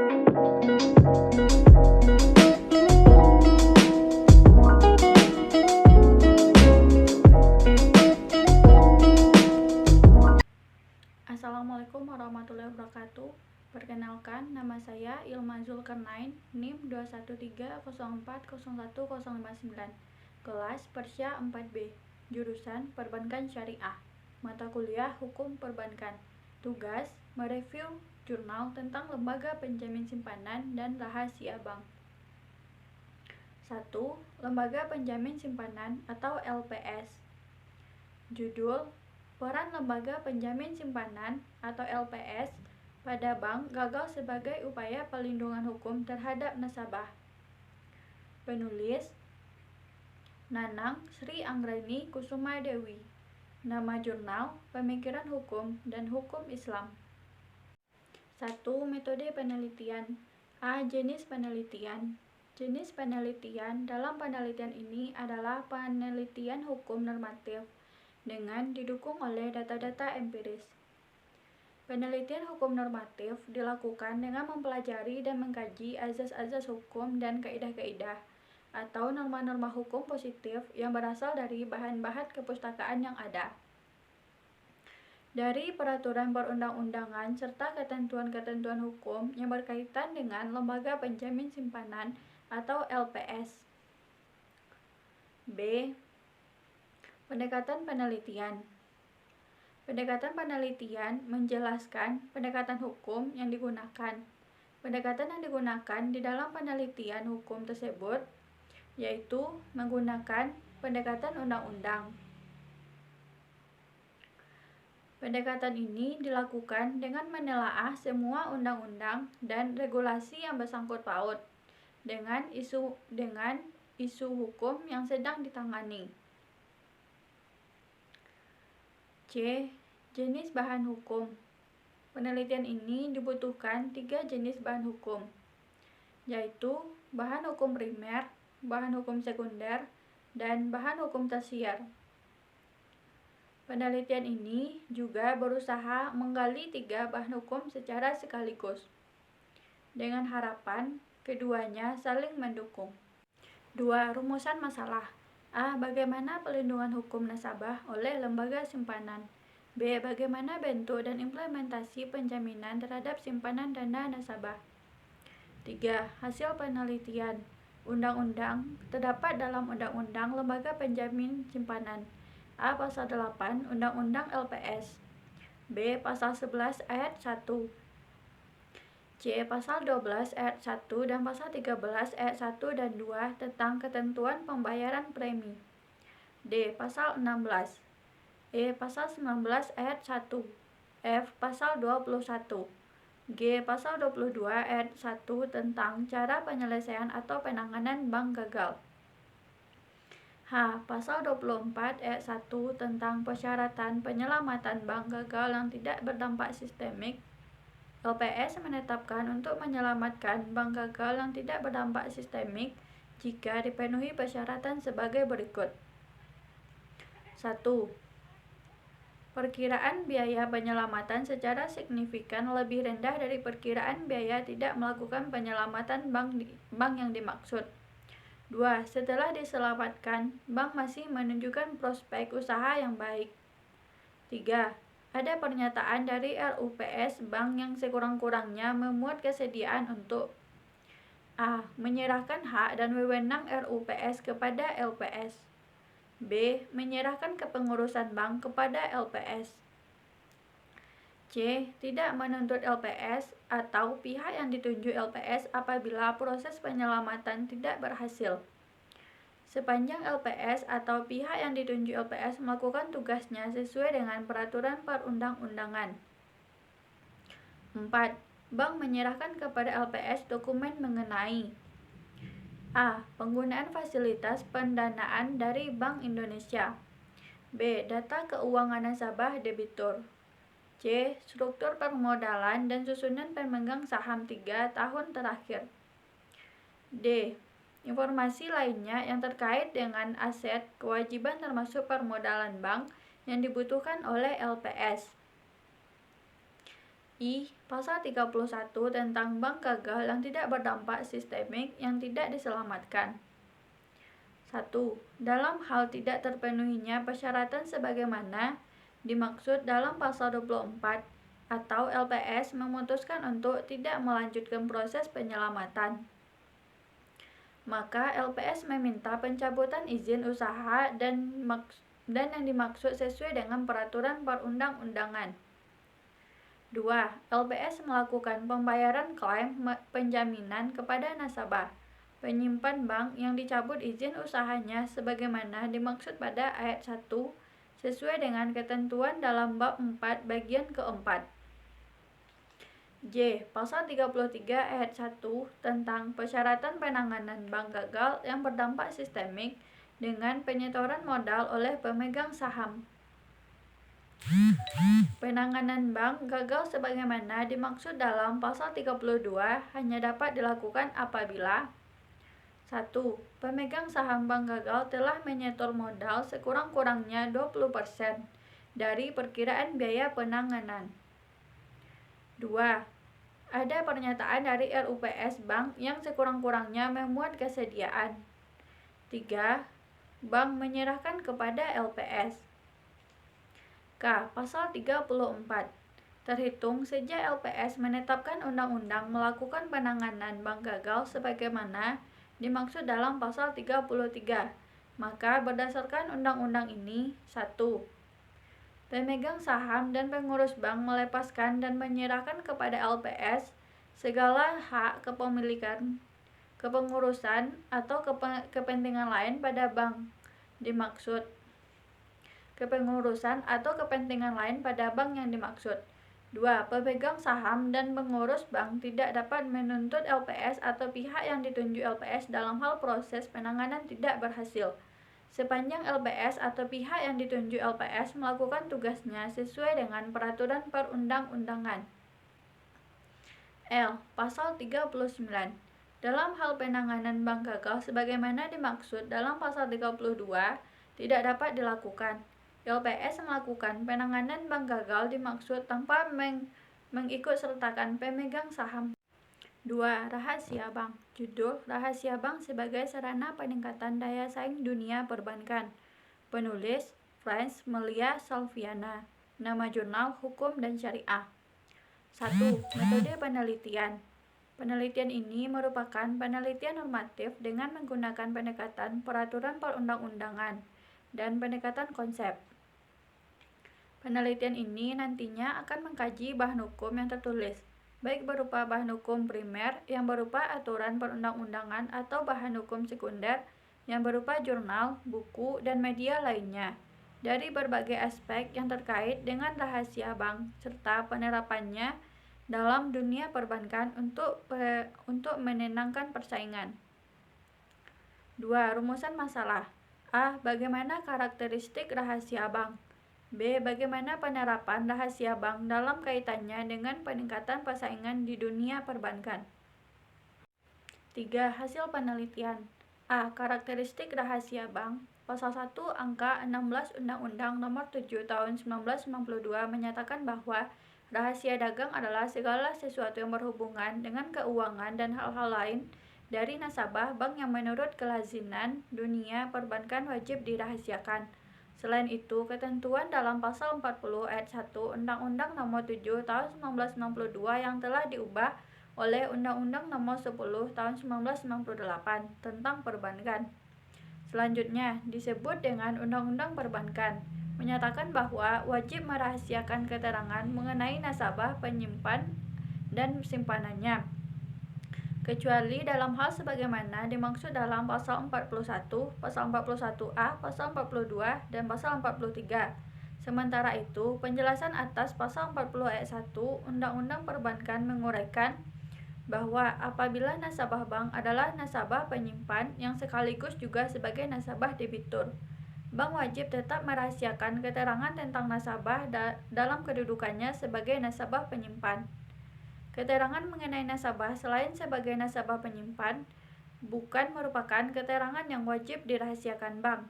Assalamualaikum warahmatullahi wabarakatuh. Perkenalkan, nama saya Ilma Zulkarnain, NIM 21304010159, kelas Persya 4B, jurusan Perbankan Syariah, mata kuliah Hukum Perbankan. Tugas, mereview jurnal tentang lembaga penjamin simpanan dan rahasia bank. 1. Lembaga penjamin simpanan atau LPS. Judul, peran lembaga penjamin simpanan atau LPS pada bank gagal sebagai upaya pelindungan hukum terhadap nasabah. Penulis, Nanang Sri Anggreni Kusuma Dewi. Nama jurnal, Pemikiran Hukum dan Hukum Islam. 1. Metode penelitian. A. Jenis penelitian. Jenis penelitian dalam penelitian ini adalah penelitian hukum normatif dengan didukung oleh data-data empiris. Penelitian hukum normatif dilakukan dengan mempelajari dan mengkaji azas-azas hukum dan kaidah-kaidah atau norma-norma hukum positif yang berasal dari bahan-bahan kepustakaan yang ada, dari peraturan perundang-undangan serta ketentuan-ketentuan hukum yang berkaitan dengan lembaga penjamin simpanan atau LPS. B. Pendekatan penelitian. Pendekatan penelitian menjelaskan pendekatan hukum yang digunakan. Pendekatan yang digunakan di dalam penelitian hukum tersebut yaitu menggunakan pendekatan undang-undang. Pendekatan ini dilakukan dengan menelaah semua undang-undang dan regulasi yang bersangkut paut dengan isu hukum yang sedang ditangani. C. Jenis bahan hukum. Penelitian ini dibutuhkan 3 jenis bahan hukum, yaitu bahan hukum primer, bahan hukum sekunder, dan bahan hukum tersier. Penelitian ini juga berusaha menggali 3 bahan hukum secara sekaligus, dengan harapan keduanya saling mendukung. 2. Rumusan masalah. A. Bagaimana pelindungan hukum nasabah oleh lembaga simpanan. B. Bagaimana bentuk dan implementasi penjaminan terhadap simpanan dana nasabah. 3. Hasil penelitian. Undang-undang terdapat dalam Undang-Undang Lembaga Penjamin Simpanan. A. Pasal 8 Undang-Undang LPS. B. Pasal 11 ayat 1. C. Pasal 12 ayat 1 dan Pasal 13 ayat 1 dan 2 tentang ketentuan pembayaran premi. D. Pasal 16. E. Pasal 19 ayat 1. F. Pasal 21. G. Pasal 22 ayat 1 tentang cara penyelesaian atau penanganan bank gagal. H. Pasal 24 ayat 1 tentang persyaratan penyelamatan bank gagal yang tidak berdampak sistemik. LPS menetapkan untuk menyelamatkan bank gagal yang tidak berdampak sistemik jika dipenuhi persyaratan sebagai berikut. 1. Perkiraan biaya penyelamatan secara signifikan lebih rendah dari perkiraan biaya tidak melakukan penyelamatan bank yang dimaksud. 2. Setelah diselamatkan, bank masih menunjukkan prospek usaha yang baik. 3. Ada pernyataan dari RUPS bank yang sekurang-kurangnya memuat kesediaan untuk A. Menyerahkan hak dan wewenang RUPS kepada LPS. B. Menyerahkan kepengurusan bank kepada LPS. C. Tidak menuntut LPS atau pihak yang ditunjuk LPS apabila proses penyelamatan tidak berhasil, sepanjang LPS atau pihak yang ditunjuk LPS melakukan tugasnya sesuai dengan peraturan perundang-undangan. 4. Bank menyerahkan kepada LPS dokumen mengenai A. Penggunaan fasilitas pendanaan dari Bank Indonesia. B. Data keuangan nasabah debitur. C. Struktur permodalan dan susunan pemegang saham 3 tahun terakhir. D. Informasi lainnya yang terkait dengan aset kewajiban termasuk permodalan bank yang dibutuhkan oleh LPS. Pasal 31 tentang bank gagal yang tidak berdampak sistemik yang tidak diselamatkan. 1. Dalam hal tidak terpenuhinya persyaratan sebagaimana dimaksud dalam pasal 24 atau LPS memutuskan untuk tidak melanjutkan proses penyelamatan, maka LPS meminta pencabutan izin usaha dan yang dimaksud sesuai dengan peraturan perundang-undangan. 2. LPS melakukan pembayaran klaim penjaminan kepada nasabah penyimpan bank yang dicabut izin usahanya sebagaimana dimaksud pada ayat 1 sesuai dengan ketentuan dalam bab 4 bagian keempat. J. Pasal 33 ayat 1 tentang persyaratan penanganan bank gagal yang berdampak sistemik dengan penyetoran modal oleh pemegang saham. Penanganan bank gagal sebagaimana dimaksud dalam pasal 32 hanya dapat dilakukan apabila 1. Pemegang saham bank gagal telah menyetor modal sekurang-kurangnya 20% dari perkiraan biaya penanganan. 2. Ada pernyataan dari RUPS bank yang sekurang-kurangnya memuat kesediaan. 3. Bank menyerahkan kepada LPS. K. Pasal 34. Terhitung sejak LPS menetapkan undang-undang melakukan penanganan bank gagal sebagaimana dimaksud dalam pasal 33, maka berdasarkan undang-undang ini, 1. Pemegang saham dan pengurus bank melepaskan dan menyerahkan kepada LPS segala hak kepemilikan, kepengurusan, atau kepentingan lain pada bank dimaksud. Kepengurusan atau kepentingan lain pada bank yang dimaksud. 2. Pemegang saham dan pengurus bank tidak dapat menuntut LPS atau pihak yang ditunjuk LPS dalam hal proses penanganan tidak berhasil, sepanjang LPS atau pihak yang ditunjuk LPS melakukan tugasnya sesuai dengan peraturan perundang-undangan. L. Pasal 39. Dalam hal penanganan bank gagal sebagaimana dimaksud dalam pasal 32 tidak dapat dilakukan. LPS melakukan penanganan bank gagal dimaksud tanpa mengikutsertakan pemegang saham. 2. Rahasia bank. Judul Rahasia bank sebagai sarana peningkatan daya saing dunia perbankan. Penulis Franz Melia Salviana. Nama jurnal Hukum dan Syariah. 1. Metode penelitian. Penelitian ini merupakan penelitian normatif dengan menggunakan pendekatan peraturan perundang-undangan dan pendekatan konsep. Penelitian ini nantinya akan mengkaji bahan hukum yang tertulis, baik berupa bahan hukum primer yang berupa aturan perundang-undangan atau bahan hukum sekunder yang berupa jurnal, buku, dan media lainnya, dari berbagai aspek yang terkait dengan rahasia bank serta penerapannya dalam dunia perbankan untuk menenangkan persaingan. 2. Rumusan masalah. A. Bagaimana karakteristik rahasia bank? B. Bagaimana penerapan rahasia bank dalam kaitannya dengan peningkatan persaingan di dunia perbankan? 3. Hasil penelitian. A. Karakteristik rahasia bank. Pasal 1 angka 16 Undang-Undang Nomor 7 Tahun 1992 menyatakan bahwa rahasia dagang adalah segala sesuatu yang berhubungan dengan keuangan dan hal-hal lain dari nasabah bank yang menurut kelaziman dunia perbankan wajib dirahasiakan. Selain itu, ketentuan dalam pasal 40 ayat 1 Undang-Undang Nomor 7 Tahun 1992 yang telah diubah oleh Undang-Undang Nomor 10 Tahun 1998 tentang perbankan. Selanjutnya, disebut dengan Undang-Undang Perbankan, menyatakan bahwa wajib merahasiakan keterangan mengenai nasabah, penyimpan, dan simpanannya, kecuali dalam hal sebagaimana dimaksud dalam pasal 41, pasal 41A, pasal 42, dan pasal 43. Sementara itu, penjelasan atas pasal 40 ayat 1 Undang-Undang Perbankan menguraikan bahwa apabila nasabah bank adalah nasabah penyimpan yang sekaligus juga sebagai nasabah debitur, bank wajib tetap merahasiakan keterangan tentang nasabah dalam kedudukannya sebagai nasabah penyimpan. Keterangan mengenai nasabah selain sebagai nasabah penyimpan bukan merupakan keterangan yang wajib dirahasiakan bank.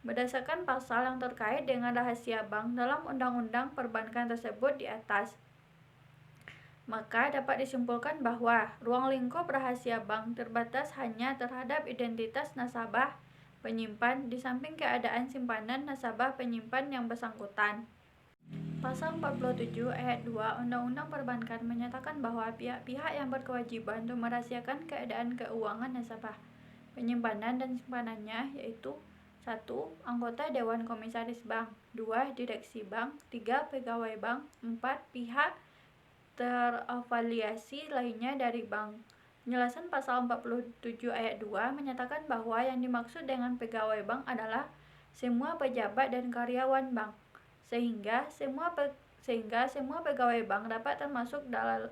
Berdasarkan pasal yang terkait dengan rahasia bank dalam Undang-Undang Perbankan tersebut di atas, Maka dapat disimpulkan bahwa ruang lingkup rahasia bank terbatas hanya terhadap identitas nasabah penyimpan di samping keadaan simpanan nasabah penyimpan yang bersangkutan. Pasal 47 ayat 2 Undang-Undang Perbankan menyatakan bahwa pihak-pihak yang berkewajiban untuk merahasiakan keadaan keuangan nasabah penyimpanan dan simpanannya yaitu 1. Anggota Dewan Komisaris Bank, 2. Direksi Bank, 3. Pegawai Bank, 4. Pihak terafiliasi lainnya dari bank. Penjelasan pasal 47 ayat 2 menyatakan bahwa yang dimaksud dengan pegawai bank adalah semua pejabat dan karyawan bank, sehingga semua pegawai bank dapat termasuk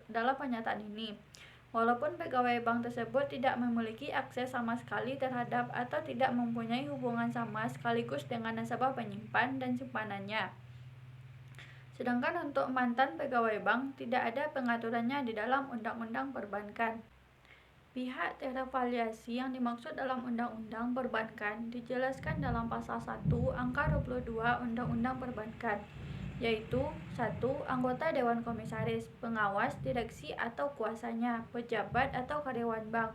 dalam pernyataan ini. Walaupun pegawai bank tersebut tidak memiliki akses sama sekali terhadap atau tidak mempunyai hubungan sama sekaligus dengan nasabah penyimpan dan simpanannya. Sedangkan untuk mantan pegawai bank tidak ada pengaturannya di dalam Undang-Undang Perbankan. Pihak terafiliasi yang dimaksud dalam Undang-Undang Perbankan dijelaskan dalam pasal 1 angka 22 Undang-Undang Perbankan, yaitu 1. Anggota Dewan Komisaris, pengawas, direksi atau kuasanya, pejabat atau karyawan bank.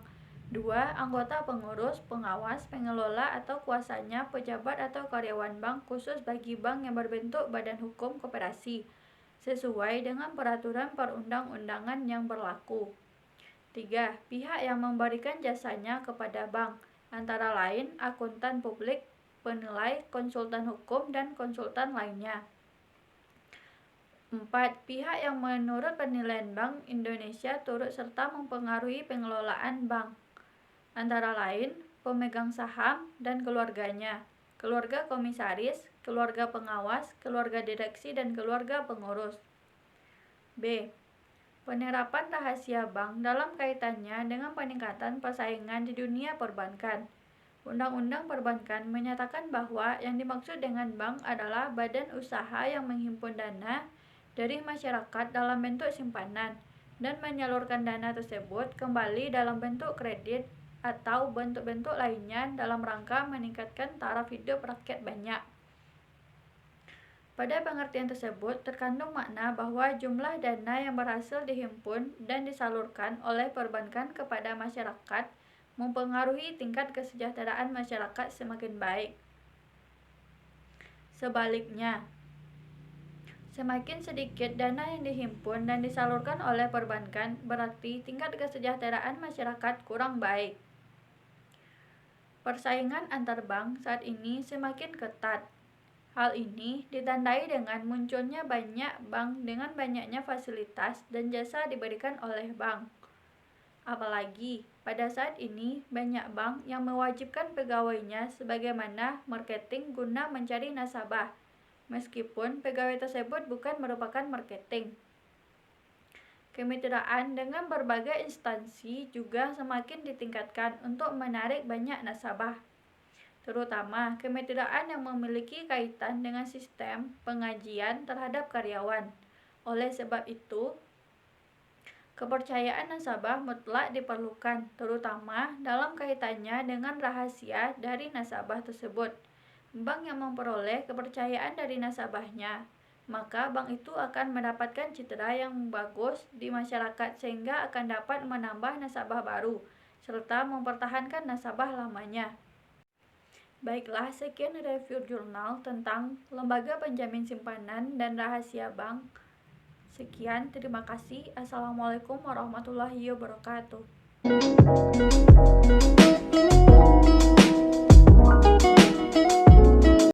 2. Anggota pengurus, pengawas, pengelola atau kuasanya, pejabat atau karyawan bank khusus bagi bank yang berbentuk badan hukum koperasi, sesuai dengan peraturan perundang-undangan yang berlaku. 3. Pihak yang memberikan jasanya kepada bank, antara lain akuntan publik, penilai, konsultan hukum, dan konsultan lainnya. 4. Pihak yang menurut penilaian Bank Indonesia turut serta mempengaruhi pengelolaan bank, antara lain pemegang saham dan keluarganya, keluarga komisaris, keluarga pengawas, keluarga direksi, dan keluarga pengurus. B. Penerapan rahasia bank dalam kaitannya dengan peningkatan persaingan di dunia perbankan. Undang-Undang Perbankan menyatakan bahwa yang dimaksud dengan bank adalah badan usaha yang menghimpun dana dari masyarakat dalam bentuk simpanan dan menyalurkan dana tersebut kembali dalam bentuk kredit atau bentuk-bentuk lainnya dalam rangka meningkatkan taraf hidup rakyat banyak. Pada pengertian tersebut terkandung makna bahwa jumlah dana yang berhasil dihimpun dan disalurkan oleh perbankan kepada masyarakat mempengaruhi tingkat kesejahteraan masyarakat semakin baik. Sebaliknya, semakin sedikit dana yang dihimpun dan disalurkan oleh perbankan berarti tingkat kesejahteraan masyarakat kurang baik. Persaingan antar bank saat ini semakin ketat. Hal ini ditandai dengan munculnya banyak bank dengan banyaknya fasilitas dan jasa diberikan oleh bank. Apalagi pada saat ini banyak bank yang mewajibkan pegawainya sebagaimana marketing guna mencari nasabah, meskipun pegawai tersebut bukan merupakan marketing. Kemitraan dengan berbagai instansi juga semakin ditingkatkan untuk menarik banyak nasabah, terutama kemitraan yang memiliki kaitan dengan sistem pengajian terhadap karyawan. Oleh sebab itu, kepercayaan nasabah mutlak diperlukan, terutama dalam kaitannya dengan rahasia dari nasabah tersebut. Bank yang memperoleh kepercayaan dari nasabahnya, maka bank itu akan mendapatkan citra yang bagus di masyarakat sehingga akan dapat menambah nasabah baru, serta mempertahankan nasabah lamanya. Baiklah, sekian review jurnal tentang Lembaga Penjamin Simpanan dan Rahasia Bank. Sekian, terima kasih. Assalamualaikum warahmatullahi wabarakatuh.